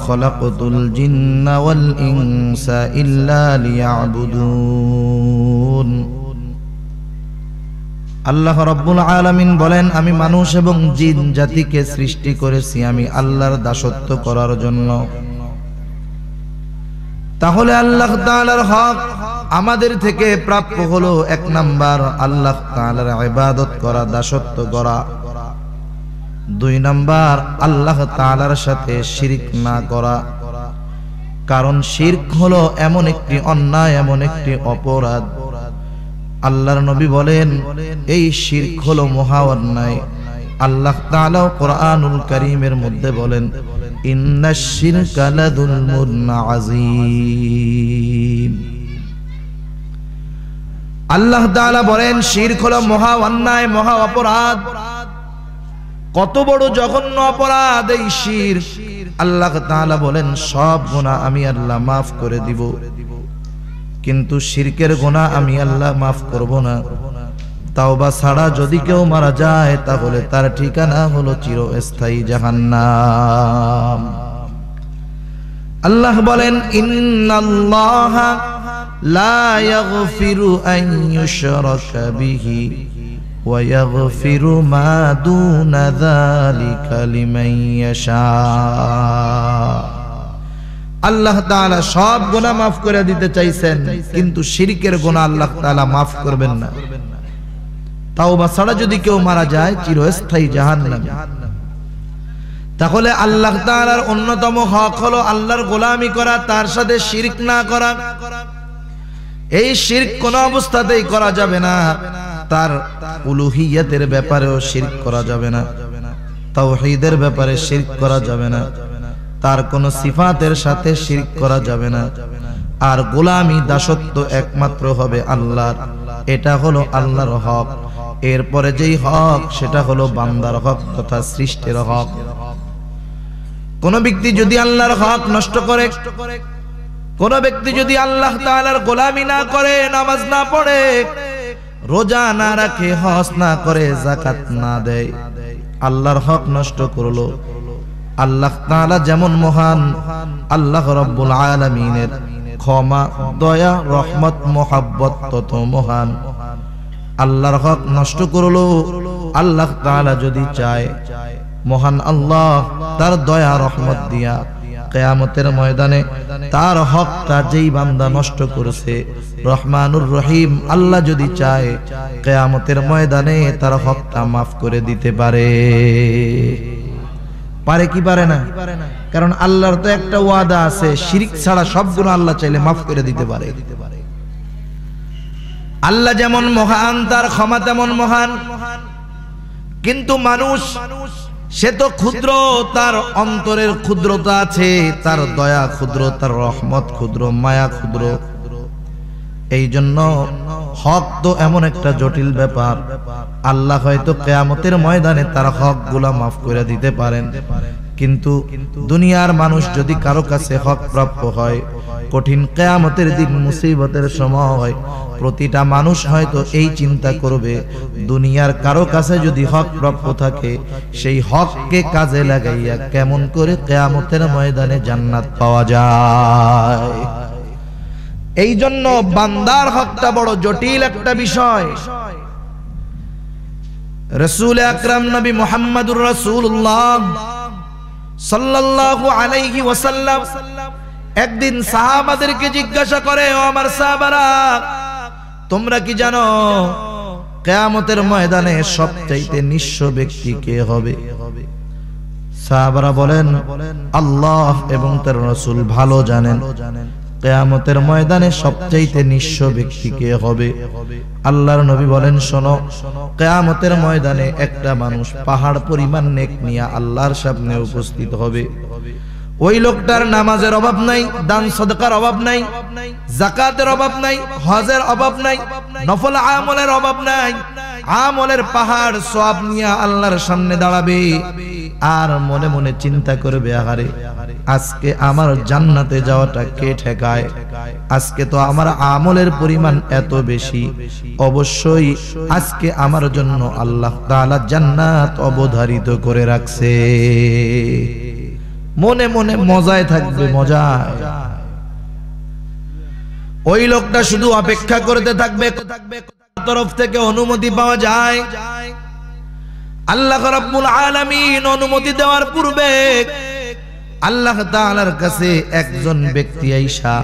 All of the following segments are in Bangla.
خلقت الجن والإنس إلا ليعبدون আল্লাহ রাব্বুল আলামিন বলেন, আমি মানুষ এবং জিন জাতিকে সৃষ্টি করেছি আমি আল্লাহর দাসত্ব করার জন্য। তাহলে আল্লাহ তাআলার হক আমাদের থেকে প্রাপ্য হলো এক নাম্বার আল্লাহ তাআলার ইবাদত করা, দাসত্ব করা। দুই নাম্বার আল্লাহ তাআলার সাথে শিরক না করা, কারণ শিরক হলো এমন একটি অন্যায়, এমন একটি অপরাধ। আল্লাহর নবী বলেন এই শিরক হলো মহা অন্যায়। আল্লাহ তাআলা কোরআনুল কারীমের মধ্যে বলেন, ইন্নাশ শিরকা লাযুলমুন আযীম। আল্লাহ তাআলা বলেন শিরক হলো মহা অন্যায়, মহা অপরাধ। কত বড় জঘন্য অপরাধ এই শিরক। আল্লাহ তাআলা বলেন সব গুনাহ আমি আল্লাহ মাফ করে দিব, কিন্তু শিরকের গুনাহ আমি আল্লাহ মাফ করব না। তাওবা ছাড়া যদি কেউ মারা যায় তাহলে তার ঠিকানা হলো চিরস্থায়ী জাহান্নাম। আল্লাহ বলেন ইন্নাল্লাহা লা ইয়াগফিরু আন ইউশরাকা বিহি ওয়া ইয়াগফিরু মা দুনা যালিকা লিমান ইয়াশা। আল্লাহ তাআলা সব গুনাহ মাফ করে দিতে চাইছেন, কিন্তু শিরকের গুনাহ আল্লাহ তাআলা মাফ করবেন না। তাওবা ছাড়া যদি কেউ মারা যায় চিরস্থায়ী জাহান্নামে। তাহলে আল্লাহ তাআলার অন্যতম হক হলো আল্লাহর গোলামি করা, তার সাথে শিরক না করা। এই শিরক কোন অবস্থাতেই করা যাবে না। তার উলুহিয়তের ব্যাপারেও শিরক করা যাবে না, তাওহীদের ব্যাপারে শিরক করা যাবে না, তার কোন সিফাতের সাথে শিরক করা যাবে না। আর গোলামি দাসত্ব একমাত্র হবে আল্লাহর। এটা হলো আল্লাহর হক। এরপরে যেই হক সেটা হলো বান্দার হক তথা সৃষ্টির হক। কোন ব্যক্তি যদি আল্লাহর হক নষ্ট করে, কোন ব্যক্তি যদি আল্লাহ তাআলার গোলামি না করে, নামাজ না পড়ে, রোজা না রাখে, হজ না করে, যাকাত না দেয়, আল্লাহর হক নষ্ট করলো। আল্লাহ তাআলা যেমন মহান, আল্লাহ রাব্বুল আলামিনের ক্ষমা, দয়া, রহমত, মোহাব্বত তত মহান। আল্লাহর হক নষ্ট করলো। আল্লাহ তাআলা যদি চায়, মহান আল্লাহ তার দয়া রহমত দিয়া কিয়ামতের ময়দানে তার হকটা যেই বান্দা নষ্ট করেছে, রহমানুর রহিম আল্লাহ যদি চায় কিয়ামতের ময়দানে তার হকটা মাফ করে দিতে পারে। পারে কি পারে না? কারণ আল্লাহর তো একটা ওয়াদা আছে, শিরক ছাড়া সব গুনাহ আল্লাহ চাইলে মাফ করে দিতে পারে। আল্লাহ যেমন মহান, তার ক্ষমা তেমন মহান। কিন্তু মানুষ সে তো ক্ষুদ্র, তার অন্তরের ক্ষুদ্রতা আছে, তার দয়া ক্ষুদ্র, তার রহমত ক্ষুদ্র, মায়া ক্ষুদ্র। এই জন্য হক তো এমন একটা জটিল ব্যাপার। আল্লাহ হয়তো কিয়ামতের ময়দানে তার হক গুলা মাফ করে দিতে পারেন, কিন্তু দুনিয়ার মানুষ যদি কারো কাছে হক প্রাপ্য হয়, কঠিন কিয়ামতের দিন মুসিবতের সময় প্রতিটা মানুষ হয়তো এই চিন্তা করবে, দুনিয়ার কারো কাছে যদি হক প্রাপ্য থাকে, সেই হককে কাজে লাগাইয়া কেমন করে কিয়ামতের ময়দানে জান্নাত পাওয়া যায়। এই জন্য বান্দার হকটা বড় জটিল একটা বিষয়। রাসূল আকরাম নবী মুহাম্মদুর রাসূলুল্লাহ সাল্লাল্লাহু আলাইহি ওয়াসাল্লাম একদিন সাহাবাদেরকে জিজ্ঞাসা করে, ও আমার সাহাবারা, তোমরা কি জানো কিয়ামতের ময়দানে সবচাইতে নিঃস্ব ব্যক্তি কে হবে? সাহাবারা বলেন, আল্লাহ এবং তার রাসূল ভালো জানেন কিয়ামতের ময়দানে সবচাইতে নিঃস্ব ব্যক্তি কে হবে। আল্লাহর নবী বলেন, শোনো, কিয়ামতের ময়দানে একটা মানুষ পাহাড় পরিমাণ নেক নিয়ে আল্লাহর সামনে উপস্থিত হবে। ওই লোকটার নামাজের অভাব নাই, দান সদকার অভাব নাই, যাকাতের অভাব নাই, হজের অভাব নাই, নফল আমলের অভাব নাই। আমলের পাহাড় সওয়াব নিয়ে আল্লাহর সামনে দাঁড়াবে আর মনে মনে চিন্তা করবে, আহারে আজকে আমার জান্নাতে যাওয়াটা কে ঠেকায়? আজকে তো আমার আমলের পরিমাণ এত বেশি, অবশ্যই আজকে আমার জন্য আল্লাহ তাআলা জান্নাত অবধারিত করে রাখছে। মনে মনে মজায় থাকবে, মজায়। ওই লোকটা শুধু অপেক্ষা করতে থাকবে তরফ থেকে অনুমতি পাওয়া যায়। আল্লাহ রাব্বুল আলামিন অনুমতি দেওয়ার পূর্বে আল্লাহ তাআলার কাছে একজন ব্যক্তি আইসা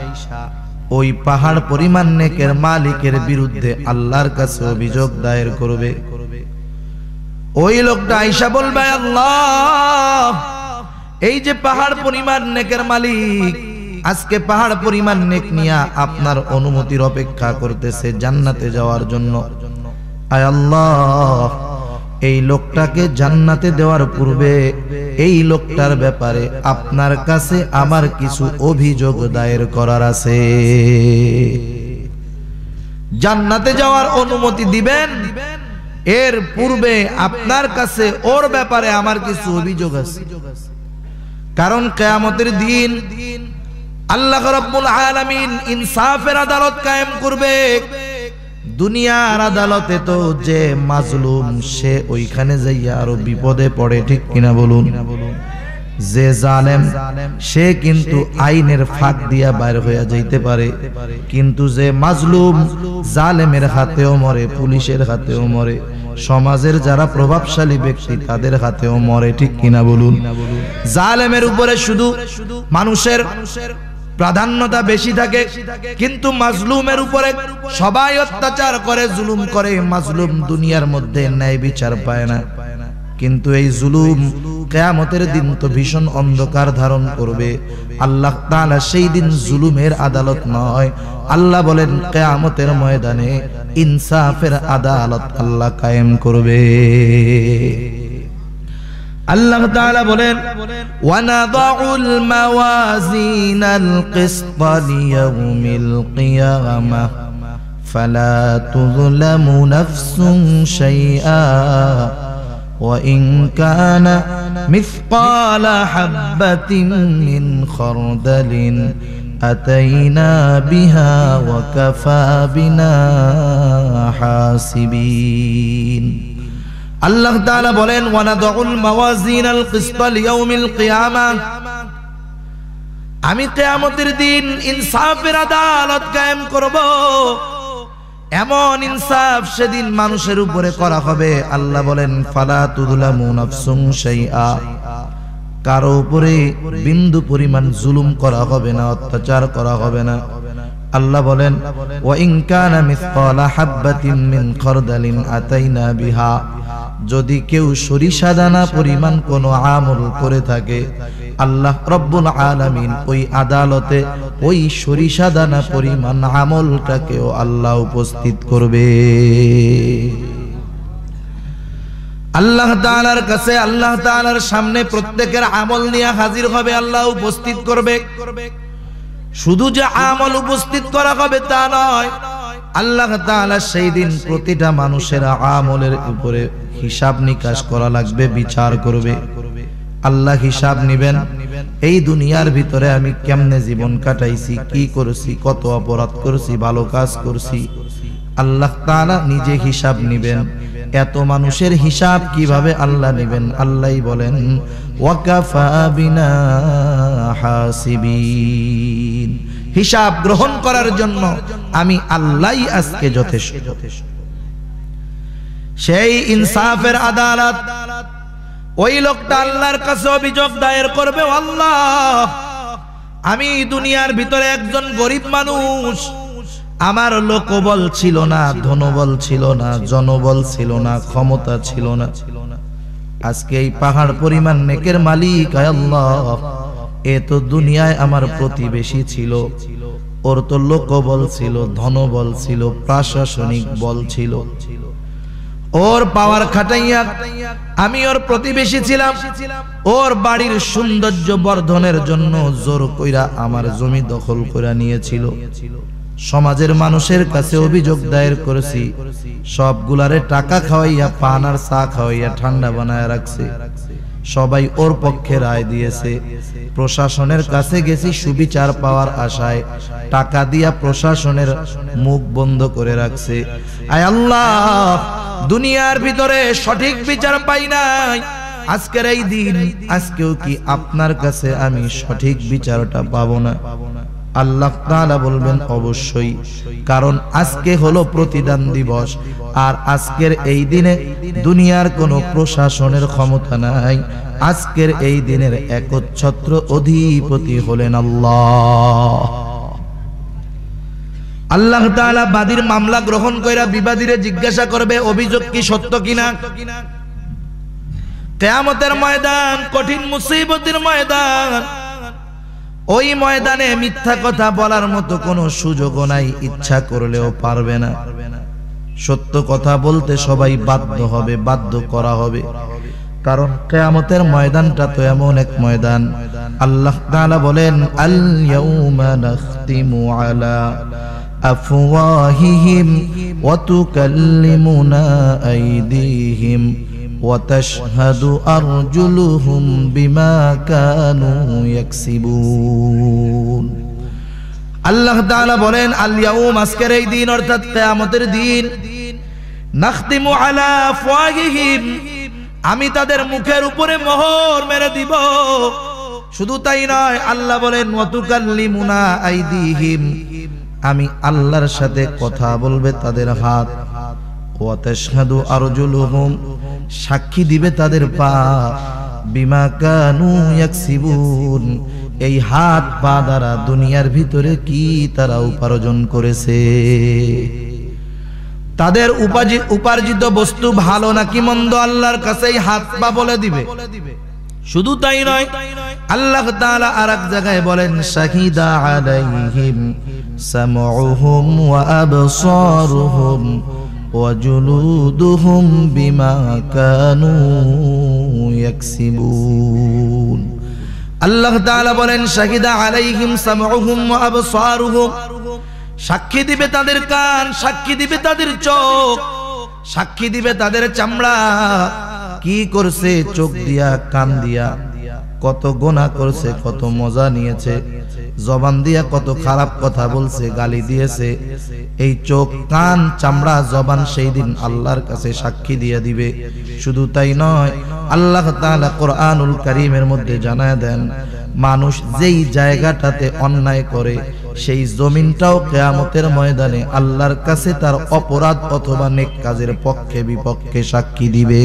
ওই পাহাড় পরিমাণ নেকের মালিকের বিরুদ্ধে আল্লাহর কাছে অভিযোগ দায়ের করবে। ওই লোকটা আইসা বলবে, আল্লাহ, এই যে পাহাড় পরিমাণ নেকের মালিক আজকে পাহাড় পরিমাণ নেক নিয়া আপনার অনুমতির অপেক্ষা করতেছে জান্নাতে যাওয়ার জন্য। আয় আল্লাহ, এই লোকটাকে জান্নাতে দেওয়ার পূর্বে এই লোকটার ব্যাপারে আপনার কাছে আমার কিছু অভিযোগ দায়ের করার আছে। জান্নাতে যাওয়ার অনুমতি দিবেন, এর পূর্বে আপনার কাছে ওর ব্যাপারে আমার কিছু অভিযোগ আছে। কারণ কিয়ামতের দিন আল্লাহ রাব্বুল আলামিন ইনসাফের আদালত কায়েম করবে। দুনিয়ার আদালতে তো যে মাজলুম সে ওইখানে যাইয়া আরো বিপদে পড়ে, ঠিক কিনা বলুন? যে জালেম সে কিন্তু আইনের ফাঁক দিয়া বাইর হইয়া যাইতে পারে, কিন্তু যে মাজলুম জালেমের হাতেও মরে, পুলিশের হাতেও মরে, সমাজের যারা প্রভাবশালী ব্যক্তি তাদের হাতেও মরে, ঠিক কিনা বলুন? জালেমের উপরে শুধু মানুষের প্রাধান্যতা বেশি থাকে, কিন্তু মাজলুমের উপরে সবাই অত্যাচার করে, জুলুম করে। মাজলুম দুনিয়ার মধ্যে ন্যায় বিচার পায় না, কিন্তু এই জুলুম কিয়ামতের দিন তো ভীষণ অন্ধকার ধারণ করবে। আল্লাহ তাআলা সেই দিন জুলুমের আদালত নয়, আল্লাহ বলেন কিয়ামতের ময়দানে ইনসাফের আদালত আল্লাহ কায়েম করবে। আল্লাহ তাআলা বলেন, ওয়ানাদাউল মাওয়াজিনাল কিসতা লিয়াউমিল কিয়ামাহ ফালা তুযলামু নাফসুন শাইআ ওয়া ইন কানা মিসকালা হাববাতিন মিন খারদালিন আতাইনা বিহা ওয়া কাফা বিনা হাসিবিন। আল্লাহ তাআলা বলেন, ওয়ানাদাউল মাওয়াজিনাল কিসতা লিয়াউমিল কিয়ামাহ, আমি কিয়ামতের দিন ইনসাফের আদালত কায়েম করব। এমন ইনসাফ সেদিন মানুষের উপরে করা হবে। আল্লাহ বলেন, ফালা তুযলামু নাফসুন শাইআ, কারো উপরে বিন্দু পরিমাণ জুলুম করা হবে না, অত্যাচার করা হবে না। আল্লাহ বলেন, ওয়া ইন কানা মিসকালা হাববাতিন মিন খারদালিন আতাইনা বিহা, যদি কেউ সরিষা দানা পরিমাণ কোনো আমল করে থাকে, আল্লাহ রব্বুল আলামিন ওই আদালতে ওই সরিষা দানা পরিমাণ আমলটাকেও আল্লাহ উপস্থিত করবে। আল্লাহ তাআলার কাছে, আল্লাহ তাআলার সামনে প্রত্যেকের আমল নিয়ে হাজির হবে, আল্লাহ উপস্থিত করবে। শুধু যে আমল উপস্থিত করা হবে তা নয়, আল্লাহ তাআলা সেই দিন প্রতিটা মানুষের আমলের উপরে হিসাব নিকাশ করা লাগবে, বিচার করবে। আল্লাহ হিসাব নিবেন, এই দুনিয়ার ভিতরে আমি কেমনে জীবন কাটাইছি, কি করেছি, কত অপরাধ করেছি, ভালো কাজ করছি। আল্লাহ তাআলা নিজে হিসাব নিবেন। এত মানুষের হিসাব কিভাবে আল্লাহ নিবেন? আল্লাহই বলেন, ওয়া কাফা বিনা হাসিবিন, হিসাব গ্রহণ করার জন্য আমি আল্লাহই আজকে যথেষ্ট। সেই ইনসাফের আদালত, ওই লোকটা আল্লাহর কাছে অভিযোগ দায়ের করবে, আল্লাহ, আমি দুনিয়ার ভিতরে একজন গরিব মানুষ, আমার লোকবল ছিল না, ধনবল ছিল না, জনবল ছিল না, ক্ষমতা ছিল না। আজকে এই পাহাড় পরিমাণ নেকের মালিক আল্লাহ, এ তো দুনিয়ায় আমার প্রতিবেশী ছিল, ওর তো লোকবল ছিল, ধনবল ছিল, প্রশাসনিক বল ছিল, ওর পাওয়ার খাটাইয়া আমি ওর প্রতিবেশী ছিলাম, ওর বাড়ির সৌন্দর্য বর্ধনের জন্য জোর কইরা আমার জমি দখল করে নিয়েছিল। সমাজের মানুষের কাছে অভিযোগ দায়ের করেছি, সবগুলারে টাকা খাওয়াইয়া, পান আর চা খাওয়াইয়া ঠান্ডা বানায় রাখছে। সবাই ওর পক্ষে রায় দিয়েছে। প্রশাসনের কাছে গেছি সুবিচার পাওয়ার আশায়, টাকা দিয়া প্রশাসনের মুখ বন্ধ করে রাখছে। আয় আল্লাহ, দুনিয়ার ভিতরে সঠিক বিচার পাই নাই, আজকের এই দিন, আজকেও কি আপনার কাছে আমি সঠিক বিচারটা পাবো না? আল্লাহ তাআলা বলবেন অবশ্যই, কারণ আজকে হলো প্রতিদান দিবস। আর আজকের এই দিনে দুনিয়ার কোনো প্রশাসনের ক্ষমতা নাই। আজকের এই দিনের একচ্ছত্র অধিপতি হলেন আল্লাহ। আল্লাহ তাআলা বাদীর মামলা গ্রহণ কইরা বিবাদীরে জিজ্ঞাসা করবে অভিযোগ কি সত্য কিনা। কিয়ামতের ময়দান কঠিন মুসিবতের ময়দান। ওই ময়দানে মিথ্যা কথা বলার মতো কোনো সুযোগও নাই, ইচ্ছা করলেও পারবে না। সত্য কথা বলতে সবাই বাধ্য হবে, বাধ্য করা হবে। কারণ কিয়ামতের ময়দানটা তো এমন এক ময়দান। আল্লাহ তাআলা বলেন, আল ইয়াউমা নাখতিমু আলা আফওয়াহিহিম ওয়া তুকাল্লিমুনা আইদিহিম ওয়া তাশহাদু আরজুলুহুম বিমা কানু ইয়াকসিবুন। আল্লাহ তাআলা বলেন, আল ইয়াউম, আজকের এই দিন অর্থাৎ কিয়ামতের দিন, নাখতিমু আলা আফওয়াহিহিম, আমি তাদের মুখের উপরে মোহর মেরে দিব। শুধু তাই নয়, আল্লাহ বলেন ওয়া তুকাল্লিমুনা আইদিহিম, আমি আল্লাহর সাথে কথা বলবে তাদের হাত। ওয়া তাশহাদু আরজুলুহুম, সাক্ষী দিবে তাদের পা। বিমা কানু ইয়াকসিবুন, এই হাত পা দ্বারা দুনিয়ার ভিতরে কি তারা উপার্জন করেছে। তাদের উপার্জিত বস্তু ভালো নাকি মন্দ আল্লাহর কাছে এই হাত পা বলে দিবে। শুধু তাই নয়, আল্লাহ তাআলা আরেক জায়গায় বলেন, শাহিদা আলাইহিম সামউহুম ওয়া আবসারুহুম ওয়া জুলুদুহুম বিমা কানু ইয়াকসিবুন। আল্লাহ তাআলা বলেন, শাহিদা আলাইহিম সামউহুম ওয়া আবসারুহুম, সাক্ষী দিবে তাদের কান, সাক্ষী দিবে তাদের চোখ, সাক্ষী দিবে তাদের চামড়া। কি করছে চোখ দিয়া, কান দিয়া, কত গুনাহ করছে, কত মজা নিয়েছে, জবান দিয়া কত খারাপ কথা বলছে, গালি দিয়েছে। এই চোখ, কান, চামড়া, জবান সেই দিন আল্লাহর কাছে সাক্ষী দিয়ে দিবে। শুধু তাই নয়, আল্লাহ তাআলা কোরআনুল কারীমের মধ্যে জানায় দেন, মানুষ যেই জায়গাটাতে অন্যায় করে সেই জমিনটাও কিয়ামতের ময়দানে আল্লাহর কাছে তার অপরাধ অথবা নেক কাজের পক্ষে বিপক্ষে সাক্ষী দিবে।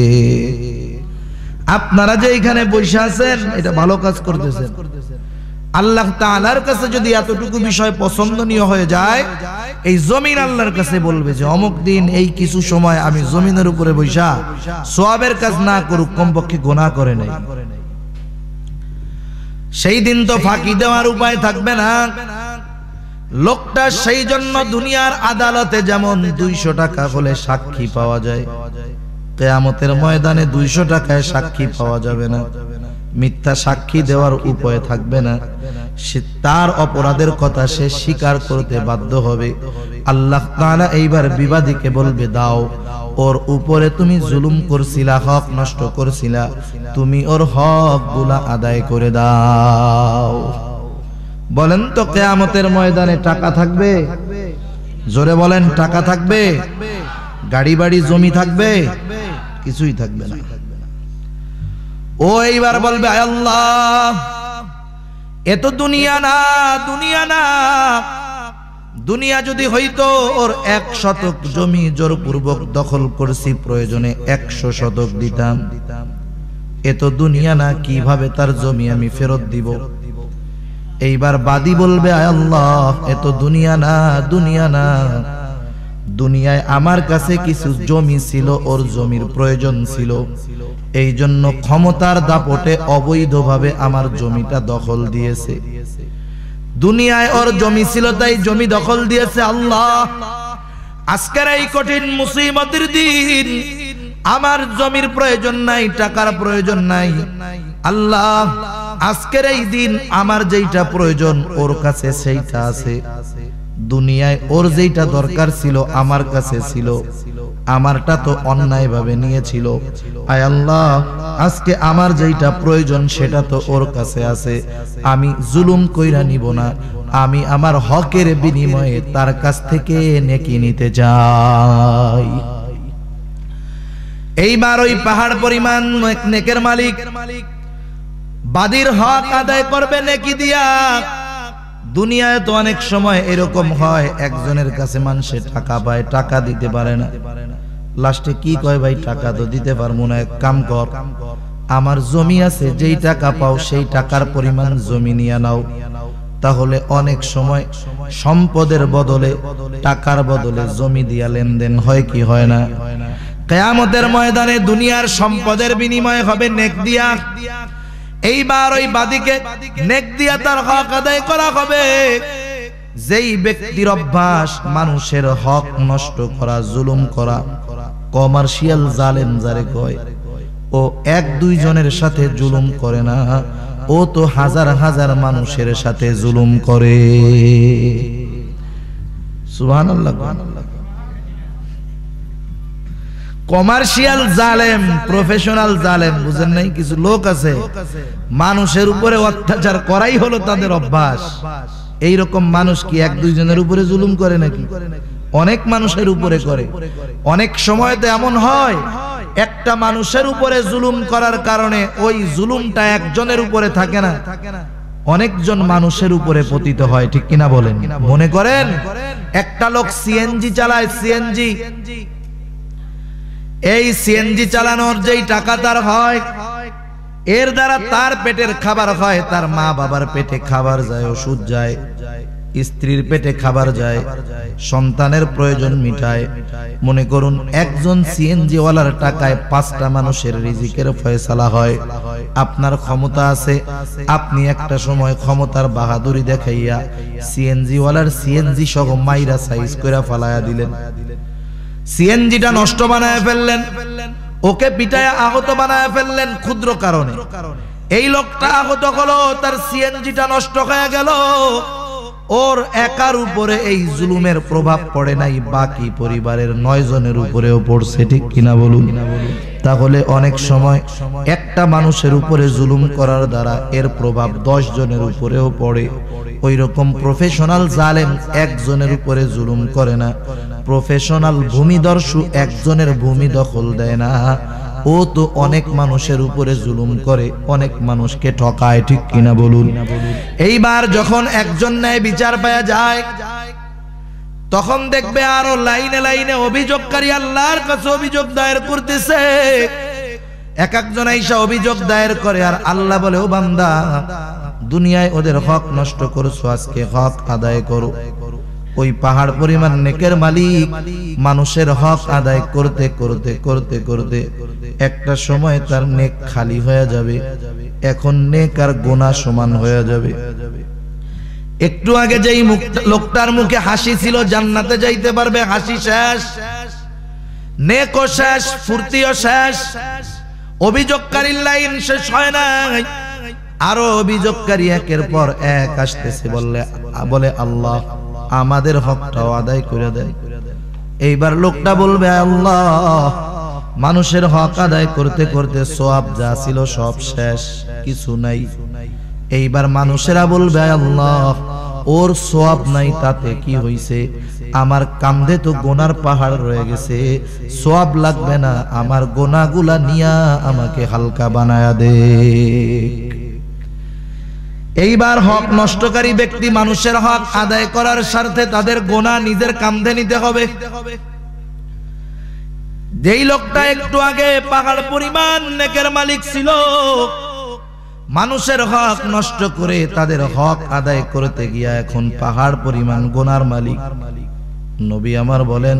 আপনারা যে এখানে বসে আছেন, এটা ভালো কাজ করতেছেন। আল্লাহ তাআলার কাছে যদি এতটুকু বিষয় পছন্দনীয় হয়ে যায়, এই জমিন আল্লাহর কাছে বলবে যে অমুক দিন এই কিছু সময় আমি জমিনের উপরে বসা সওয়াবের কাজ না করুক, কমপক্ষে গুনাহ করে নাই। সেই দিন তো ফাঁকি দেওয়ার উপায় থাকবে না। লোকটা সেই জন্য দুনিয়ার আদালতে যেমন 200 টাকা হলে সাক্ষী পাওয়া যায়, কিয়ামতের ময়দানে 200 টাকায় সাক্ষী পাওয়া যাবে না। মিথ্যা সাক্ষী দেওয়ার উপায় থাকবে না। সে তার অপরাধের কথা সে স্বীকার করতে বাধ্য হবে। আল্লাহ তাআলা এইবার বিবাদীকে বলবে, দাও, ওর উপরে তুমি জুলুম করছিলা, হক নষ্ট করছিলা, তুমি ওর হক গুলা আদায় করে দাও। বলেন তো, কিয়ামতের ময়দানে টাকা থাকবে? জোরে বলেন, টাকা থাকবে? গাড়ি বাড়ি জমি থাকবে? কিছুই থাকবে না। ও এইবার বলবে, আয় আল্লাহ, এত দুনিয়া না, দুনিয়া না, দুনিয়া যদি হইতো ওর 1 শতক জমি জোরপূর্বক দখল করছি, প্রয়োজনে 100 শতক দিতাম। এত দুনিয়া না, কিভাবে তার জমি আমি ফেরত দিব? এইবার বাদী বলবে, আয় আল্লাহ, এত দুনিয়া না, দুনিয়া না, দুনিয়ায় আমার কাছে কিছু জমি ছিল, ওর জমির প্রয়োজন ছিল, এই জন্য ক্ষমতার দাপটে অবৈধভাবে আমার জমিটা দখল দিয়েছে। দুনিয়ায় ওর জমি ছিল তাই জমি দখল দিয়েছে। আল্লাহ, আজকের এই কঠিন মুসিবতের দিন আমার জমির প্রয়োজন নাই, টাকার প্রয়োজন নাই। আল্লাহ, আজকের এই দিন আমার যেইটা প্রয়োজন ওর কাছে সেইটা আছে। দুনিয়ায় ওর যেইটা দরকার ছিল আমার কাছে ছিল, আমারটা তো অন্যায়ভাবে নিয়েছিল। আয় আল্লাহ, আজকে আমার যেইটা প্রয়োজন সেটা তো ওর কাছে আছে, আমি জুলুম কইরা নিব না, আমি আমার হকের বিনিময়ে তার কাছ থেকে নেকি নিতে চাই। এইবার ওই পাহাড় পরিমাণ নেকের মালিক বাদীর হক আদায় করবে নেকি দিয়া। দুনিয়ায় তো অনেক সময় এরকম হয়, একজনের কাছে মানুষে টাকা পায়, টাকা দিতে পারে না, লাস্টে কি কয়, ভাই টাকা তো দিতে পারবো না, এক কাম কর, আমার জমি আছে, যেই টাকা পাও সেই টাকার পরিমাণ জমি নিয়ে নাও। তাহলে অনেক সময় সম্পদের বদলে, টাকার বদলে জমি দিয়া লেনদেন হয় কি হয় না? কিয়ামতের ময়দানে দুনিয়ার সম্পদের বিনিময় হবে নেক দিয়া। এইবার ওই বাদীকে নেক দিয়া তার হক আদায় করা হবে। যেই ব্যক্তির অভ্যাস মানুষের হক নষ্ট করা, জুলুম করা, কমার্শিয়াল জালেম যারে কয়, ও এক দুই জনের সাথে জুলুম করে না, ও তো হাজার হাজার মানুষের সাথে জুলুম করে। সুবহানাল্লাহ। কমার্শিয়াল জালেম, প্রফেশনাল জালেম বুঝেন নাই? কিছু লোক আছে মানুষের উপরে অত্যাচার করাই হলো তাদের অভ্যাস। এইরকম মানুষ কি এক দুইজনের উপরে জুলুম করে নাকি? অনেক মানুষের উপরে করে। অনেক সময় তো এমন হয় একটা মানুষের উপরে জুলুম করার কারণে ওই জুলুমটা একজনের উপরে থাকে না, অনেকজন মানুষের উপরে পতিত হয়, ঠিক কিনা বলেন? মনে করেন একটা লোক সিএনজি চালায়, সিএনজি, এই সিএনজি চালানোর যেই টাকা তার হয়, এর দ্বারা তার পেটের খাবার হয়, তার মা বাবার পেটে খাবার যায়, ওষুধ যায়, স্ত্রীর পেটে খাবার যায়, সন্তানের প্রয়োজন মিটায়। মনে করুন একজন সিএনজি ওয়ালার টাকায় 5টা মানুষের রিজিকের ফয়সালা হয়। আপনার ক্ষমতা আছে, আপনি একটা সময় ক্ষমতার বাহাদুরি দেখাইয়া সিএনজি ওয়ালার সিএনজি সহ মাইরা সাইজ করে ফালায়া দিলেন, সিএনজিটা নষ্ট বানায় ফেললেন, ওকে পিটায় আহত বানায় ফেললেন ক্ষুদ্র কারণে। এই লোকটা আহত হলো, তার সিএনজিটা নষ্ট হয়ে গেল, ওর একার উপরে এই জুলুমের প্রভাব পড়ে নাই, বাকি পরিবারের 9 জনের উপরেও পড়ছে, ঠিক কিনা বলুন? তাহলে অনেক সময় একটা মানুষের উপরে জুলুম করার দ্বারা এর প্রভাব 10 জনের উপরেও পড়ে। ওই রকম প্রফেশনাল জালেম একজনের উপরে জুলুম করে না, প্রফেশনাল ভূমিদস্যু একজনের ভূমি দখল দেয় না, ও তো অনেক মানুষের উপরে জুলুম করে, অনেক মানুষকে ঠকায়, ঠিক কিনা বলুন? এইবার যখন একজন ন্যায় বিচার পাওয়া যায়, তখন দেখবে আরো লাইনে লাইনে অভিযোগকারী আল্লাহর কাছে অভিযোগ দায়ের করতেছে। এক একজন আইসা অভিযোগ দায়ের করে, আর আল্লাহ বলে, ও বান্দা, দুনিয়ায় ওদের হক নষ্ট করছো, আজকে হক আদায় করো। ওই পাহাড় পরিমাণ নেকের মালিক মানুষের হক আদায় করতে করতে করতে করতে একটা সময় তার নেক খালি হয়ে যাবে। এখন নেক আর গুনাহ সমান হয়ে যাবে। একটু আগে যেই লোকটার মুখে হাসি ছিল, জান্নাতে যাইতে পারবে, হাসি শেষ, নেকও শেষ, ফুর্তিও শেষ, অভিযোগকারীর লাইন শেষ হয় নাই, আরো অভিযোগকারী একের পর এক আসতেছে, বলে আল্লাহ আমাদের হকটাও আদায় করে দেয়। এইবার লোকটা বলবে, আল্লাহ মানুষের হক আদায় করতে করতে সওয়াব যা ছিল সব শেষ, কিছু নাই। এইবার মানুষেরা বলবে, আল্লাহ ওর সওয়াব নাই, তাতে কি হইছে? আমার কাঁধে তো গুনার পাহাড় রয়ে গেছে, সওয়াব লাগবে না, আমার গুনাহগুলা নিয়া আমাকে হালকা বানায়া দে। এইবার হক নষ্টকারী ব্যক্তি মানুষের হক আদায় করার স্বার্থে তাদের গুনাহ নিজের কাঁধে নিতে হবে। যেই লোকটা একটু আগে পাহাড় পরিমাণ নেকের মালিক ছিল, মানুষের হক নষ্ট করে তাদের হক আদায় করতে গিয়া এখন পাহাড় পরিমাণ গুনার মালিক। নবী আমার বলেন,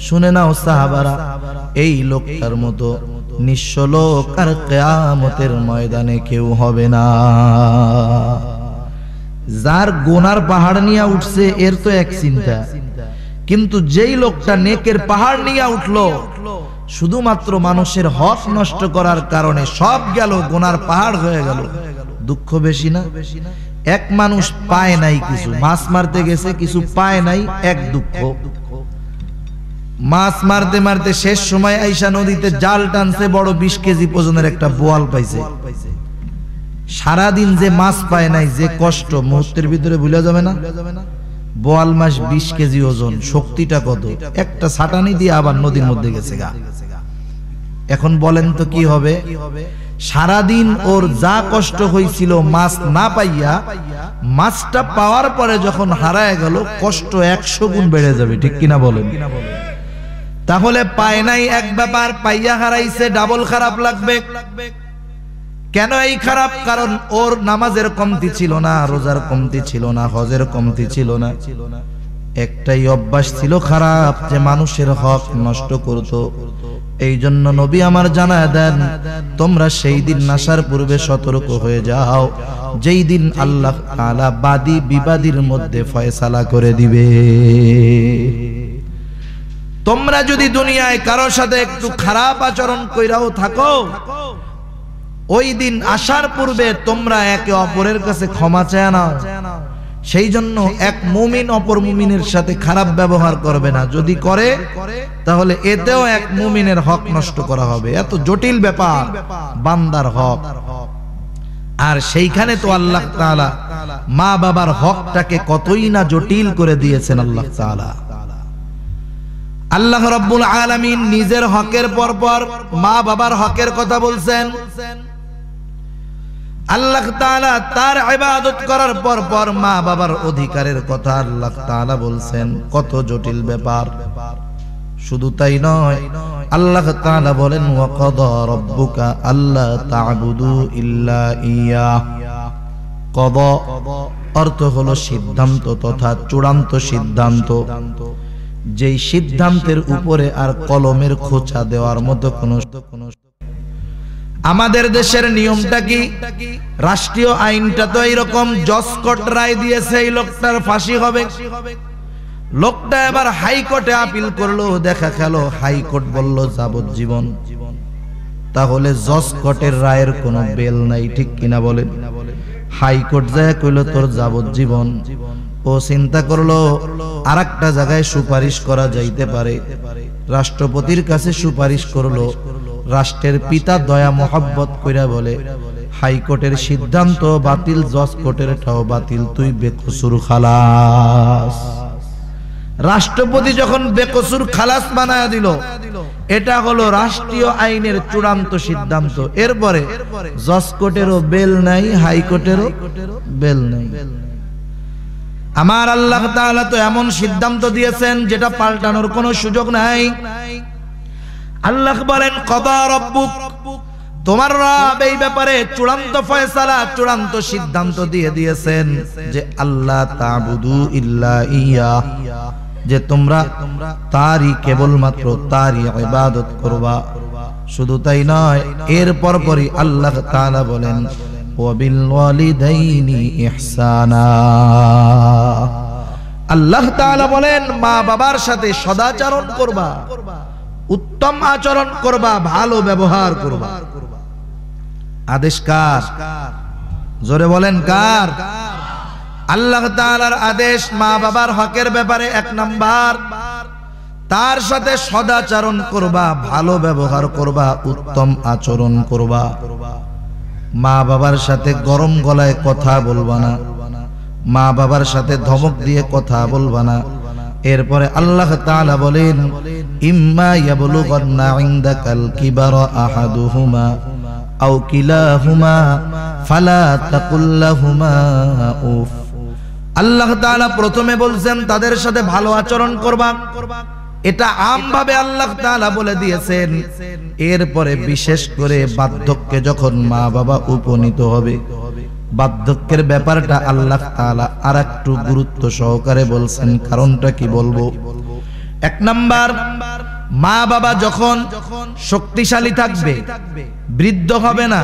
শুনে নাও সাহাবারা, এই লোকটার মতো নিঃস্ব লোক আর কিয়ামতের ময়দানে কেউ হবে না। যার গুনার পাহাড় নিয়ে উঠছে এর তো এক চিন্তা, কিন্তু যেই লোকটা নেকের পাহাড় নিয়ে উঠলো, শুধুমাত্র মানুষের হক নষ্ট করার কারণে সব গেল, গুনার পাহাড় হয়ে গেল, দুঃখ বেশি না? এক মানুষ পায় নাই কিছু, মাছ মারতে গেছে, কিছু পায় নাই, এক দুঃখ। মাছ মারতে মারতে শেষ সময় আইসা নদীতে জাল টানছে, বড় 20 কেজি ওজনের একটা বোয়াল পাইছে। সারাদিন যে মাছ পায় নাই, যে কষ্ট মুহূর্তের ভিতরে ভুলে যাবে না? বোয়াল মাছ 20 কেজি ওজন, শক্তিটা কত! একটা ছাটানি দিয়ে আবার নদীর মধ্যে গেছে গা। এখন বলেন তো কি হবে? সারাদিন ওর যা কষ্ট হয়েছিল মাছ না পাইয়া, মাছটা পাওয়ার পরে যখন হারায় গেল কষ্ট 100 গুণ বেড়ে যাবে, ঠিক কিনা বলেন? তাহলে পায় নাই এক ব্যাপার, পাইয়া হারাইছে ডাবল খারাপ লাগবে। কেন এই খারাপ? কারণ ওর নামাজের কমতি ছিল না, রোজার কমতি ছিল না, হজের কমতি ছিল না, একটাই অভ্যাস ছিল খারাপ, যে মানুষের হক নষ্ট করত। এই জন্য নবী আমার জানায় দেন, তোমরা সেই দিন আসার পূর্বে সতর্ক হয়ে যাও যেই দিন আল্লাহ তাআলা বাদী বিবাদীর মধ্যে ফয়সালা করে দিবে। তোমরা যদি দুনিয়ায় কারোর সাথে একটু খারাপ আচরণ কইরাও থাকো, ওই দিন আসার পূর্বে তোমরা একে অপরের কাছে ক্ষমা চেয়ে নাও। সেই জন্য এক মুমিন অপর মুমিনের সাথে খারাপ ব্যবহার করবে না, যদি করে তাহলে এতেও এক মুমিনের হক নষ্ট করা হবে। এত জটিল ব্যাপার বান্দার হক। আর সেইখানে তো আল্লাহ তাআলা মা বাবার হকটাকে কতই না জটিল করে দিয়েছেন। আল্লাহ তাআলা, আল্লাহ রাব্বুল আলামিন নিজের হকের পরপর মা বাবার হকের কথা বলছেন। আল্লাহ তাআলা তার ইবাদত করার পরপর মা বাবার অধিকারের কথা আল্লাহ তাআলা বলছেন। কত জটিল ব্যাপার। শুধু তাই নয়, আল্লাহ তাআলা বলেন ওয়া কাদা রাব্বুকা আল্লা তা'বুদু ইল্লা ইয়্যাহ। কাদা অর্থ হলো সিদ্ধান্ত তথা চূড়ান্ত সিদ্ধান্ত, যেই সিদ্ধান্তের উপরে আর কলমের খোঁচা দেওয়ার মতো কোনো। আমাদের দেশের নিয়মটা কি? রাষ্ট্রীয় আইনটা তো এইরকম, জজ কোর্ট রায় দিয়েছে এই লোকটার ফাঁসি হবে। লোকটা এবার হাইকোর্টে আপিল করলো, দেখা গেল হাইকোর্ট বলল যাবজ্জীবন। তাহলে জজ কোর্টের রায়ের কোনো বেল নাই, ঠিক কিনা বলেন? হাইকোর্ট যায় কইল তোর যাবজ্জীবন। ও চিন্তা করলো আরেকটা জায়গায় সুপারিশ করা যাইতে পারে, রাষ্ট্রপতির কাছে সুপারিশ করলো। রাষ্ট্রের পিতা দয়া মোহাব্বত কইরা বলে হাইকোর্টের সিদ্ধান্ত বাতিল, জজ কোর্টেরটাও বাতিল, তুই বেকসুর খালাস। রাষ্ট্রপতি যখন বেকসুর খালাস বানায়া দিল, এটা হলো রাষ্ট্রীয় আইনের চূড়ান্ত সিদ্ধান্ত। এরপরে জজ কোর্টেরও বেল নাই, হাইকোর্টেরও বেল নাই। আমার আল্লাহ তাআলা তো এমন সিদ্ধান্ত দিয়েছেন যেটা পাল্টানোর কোনো সুযোগ নাই। আল্লাহ বলেন কাদা রাব্বুক, তোমার রব এই ব্যাপারে চূড়ান্ত ফয়সালা, চূড়ান্ত সিদ্ধান্ত দিয়ে দিয়েছেন যে আল্লাহ তা'বুদু ইল্লা ইয়্যাহ, যে তোমরা তারই কেবলমাত্র তারই ইবাদত করবা। শুধু তাই নয়, এর পরপরই আল্লাহ তাআলা বলেন ওয়াবিল ওয়ালিদাইনি ইহসানা। আল্লাহ তাআলা বলেন মা বাবার সাথে সদাচরণ করবা, উত্তম আচরণ করবা, ভালো ব্যবহার করবা। আদেশ কার? জোরে বলেন কার? আল্লাহ তাআলার আদেশ মা বাবার হকের ব্যাপারে। 1 নাম্বার, তার সাথে সদাচরণ করবা, ভালো ব্যবহার করবা, উত্তম আচরণ করবা। মা বাবার সাথে গরম গলায় কথা বলবা না, মা বাবার সাথে ধমক দিয়ে কথা বলবা না। এরপরে আল্লাহ তাআলা বলেন ইম্মা ইয়াবলুগান্না ইনদাকাল কিবারা আহাদুহুমা আও কিলাহুমা ফালা তাকুল লাহুমা উফ। আল্লাহ তাআলা প্রথমে বলছেন তাদের সাথে ভালো আচরণ করবা, এটা আমভাবে আল্লাহ তাআলা বলে দিয়েছেন। এরপরে বিশেষ করে বার্ধক্যে যখন মা বাবা উপনীত হবে, বার্ধক্যের ব্যাপারটা আল্লাহ তাআলা আরেকটু গুরুত্ব সহকারে বলছেন। কারণটা কি বলবো? 1 নাম্বার, মা বাবা যখন শক্তিশালী থাকবে, বৃদ্ধ হবে না,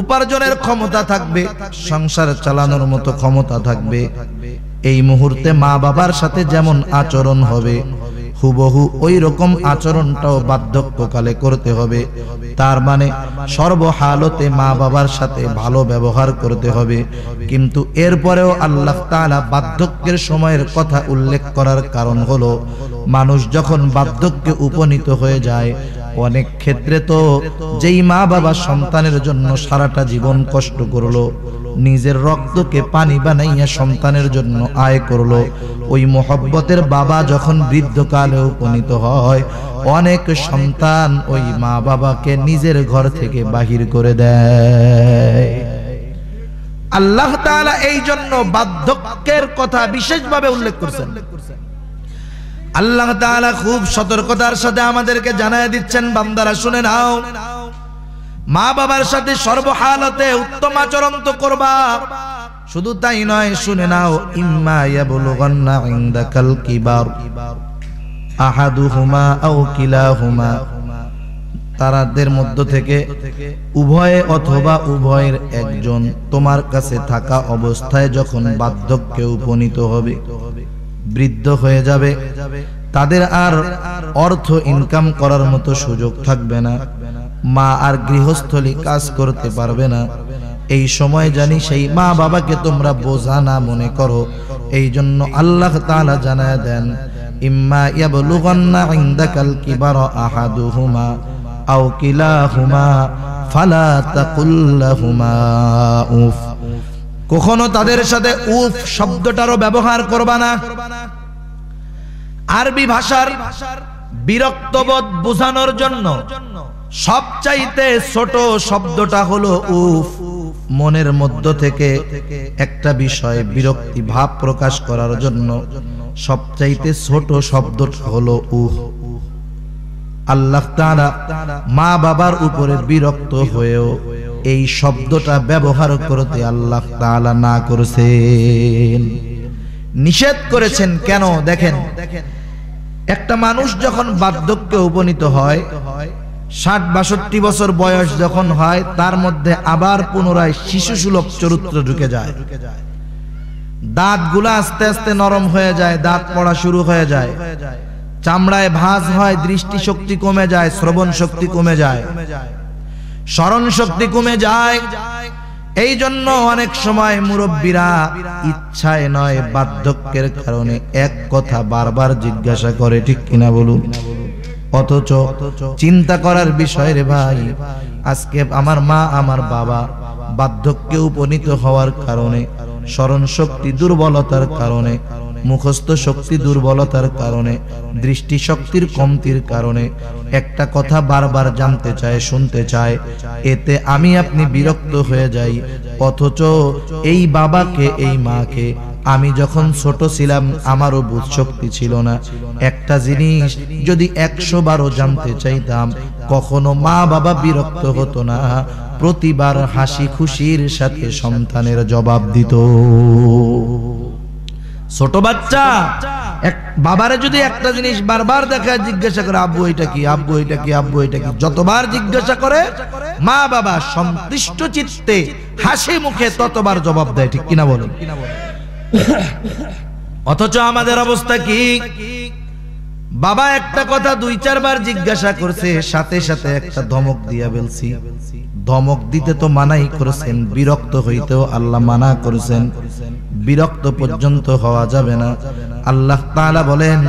উপার্জনের ক্ষমতা থাকবে, সংসার চালানোর মতো ক্ষমতা থাকবে, এই মুহূর্তে মা বাবার সাথে যেমন আচরণ হবে হুবহু ওই রকম আচরণটাও বার্ধক্যকালে করতে হবে। তার মানে সর্বহালতে মা বাবার সাথে ভালো ব্যবহার করতে হবে। কিন্তু এরপরেও আল্লাহ তাআলা বার্ধক্যের সময়ের কথা উল্লেখ করার কারণ হলো মানুষ যখন বার্ধক্যে উপনীত হয়ে যায়, অনেক ক্ষেত্রে তো যেই মা বাবা সন্তানের জন্য সারাটা জীবন কষ্ট করলো, নিজের রক্তকে পানি বানাইয়া সন্তানের জন্য আয় করলো, ওই মোহব্বতের বাবা যখন বৃদ্ধকালে উপনীত হয়, অনেক সন্তান ওই মা বাবাকে নিজের ঘর থেকে বাহির করে দেয়। আল্লাহ তাআলা এই জন্য বার্ধক্যের কথা বিশেষভাবে উল্লেখ করেছেন। আল্লাহ তাআলা খুব সতর্কতার সাথে আমাদেরকে জানায় দিচ্ছেন, বান্দারা শুনে নাও, মা বাবার সাথে সর্বহালতে উত্তম আচরণ তো করবা। শুধু তাই নয়, শুনে নাও, ইম্মা ইয়াবলুগান্না ইনদাকাল কিবার আহাদুহুমা আও কিলাহুমা, তাদের মধ্য থেকে উভয়ে অথবা উভয়ের একজন তোমার কাছে থাকা অবস্থায় যখন বার্ধক্যে উপনীত হবে, বৃদ্ধ হয়ে যাবে, তাদের আর অর্থ ইনকাম করার মতো সুযোগ থাকবে না, মা আর গৃহস্থলী কাজ করতে পারবে না। এই সময় জানি সেই মা বাবাকে তোমরা বোঝা না মনে করো। এই জন্য আল্লাহ তাআলা জানায় দেন, ইম্মা ইয়াবলুগান্না ইনদাকাল কিবারা আহাদুহুমা আও কিলাহুমা ফালা তাকুল লাহুমা উফ, কখনো তাদের সাথে উফ শব্দটারও ব্যবহার করবা না। আরবি ভাষার বিরক্তবোধ বোঝানোর জন্য সবচাইতে ছোট শব্দটা হলো উফ। মনের মধ্য থেকে একটা বিষয় বিরক্তি ভাব প্রকাশ করার জন্য সবচাইতে ছোট শব্দটা হলো উফ। আল্লাহ তাআলা মা বাবার উপরে বিরক্ত হয়েও এই শব্দটা ব্যবহার করতে আল্লাহ তাআলা না করেছেন, নিষেধ করেছেন। কেন? দেখেন, একটা মানুষ যখন বার্ধক্যে উপনীত হয়, ৬০-৬২ বছর বয়স যখন হয়, তার মধ্যে আবার পুনরায় শিশুসুলভ চরিত্র ঢুকে যায়। দাঁতগুলো আস্তে আস্তে নরম হয়ে যায়, দাঁত পড়া শুরু হয়ে যায়, চামড়ায় ভাঁজ হয়, দৃষ্টিশক্তি কমে যায়, শ্রবণ শক্তি কমে যায়, স্মরণ শক্তি কমে যায়। এই জন্য অনেক সময় মুরব্বীরা ইচ্ছায় নয়, বার্ধক্যের কারণে এক কথা বারবার জিজ্ঞাসা করে, ঠিক কিনা বলুন? অথচ চিন্তা করার বিষয় রে ভাই, আজকে আমার মা আমার বাবা বার্ধক্যে উপনীত হওয়ার কারণে, স্মরণ শক্তি দুর্বলতার কারণে, মুখস্থ শক্তি দুর্বলতার কারণে, দৃষ্টি শক্তির কমতির কারণে একটা কথা বারবার জানতে চায়, শুনতে চায়, এতে আমি আপনি বিরক্ত হয়ে যাই। অথচ এই বাবাকে, এই মাকে আমি যখন ছোট ছিলাম, আমারও বুঝ শক্তি ছিল না। একটা জিনিস যদি ১০০ বারও জানতে চাইতাম, কখনো মা বাবা বিরক্ত হতো না, প্রতিবার হাসি খুশির সাথে সন্তানের জবাব দিত। ছোট বাচ্চা এক বাবারে যদি একটা জিনিস বারবার দেখায়, জিজ্ঞাসা করে, আব্বু এটা কি, আব্বু এটা কি, আব্বু এটা কি, যতবার জিজ্ঞাসা করে মা বাবা সন্তুষ্ট চিত্তে হাসি মুখে ততবার জবাব দেয়, ঠিক কিনা বলেন? অথচ আমাদের অবস্থা কি? বাবা একটা কথা ২-৪ বার জিজ্ঞাসা করছে, সাথে সাথে একটা ধমক দিয়া বলছি। ধমক দিতে তো মানাই করেছেন, বিরক্ত হইতেও আল্লাহ মানা করেছেন, বিরক্ত পর্যন্ত হওয়া যাবে না। আল্লাহ তাআলা বলেন,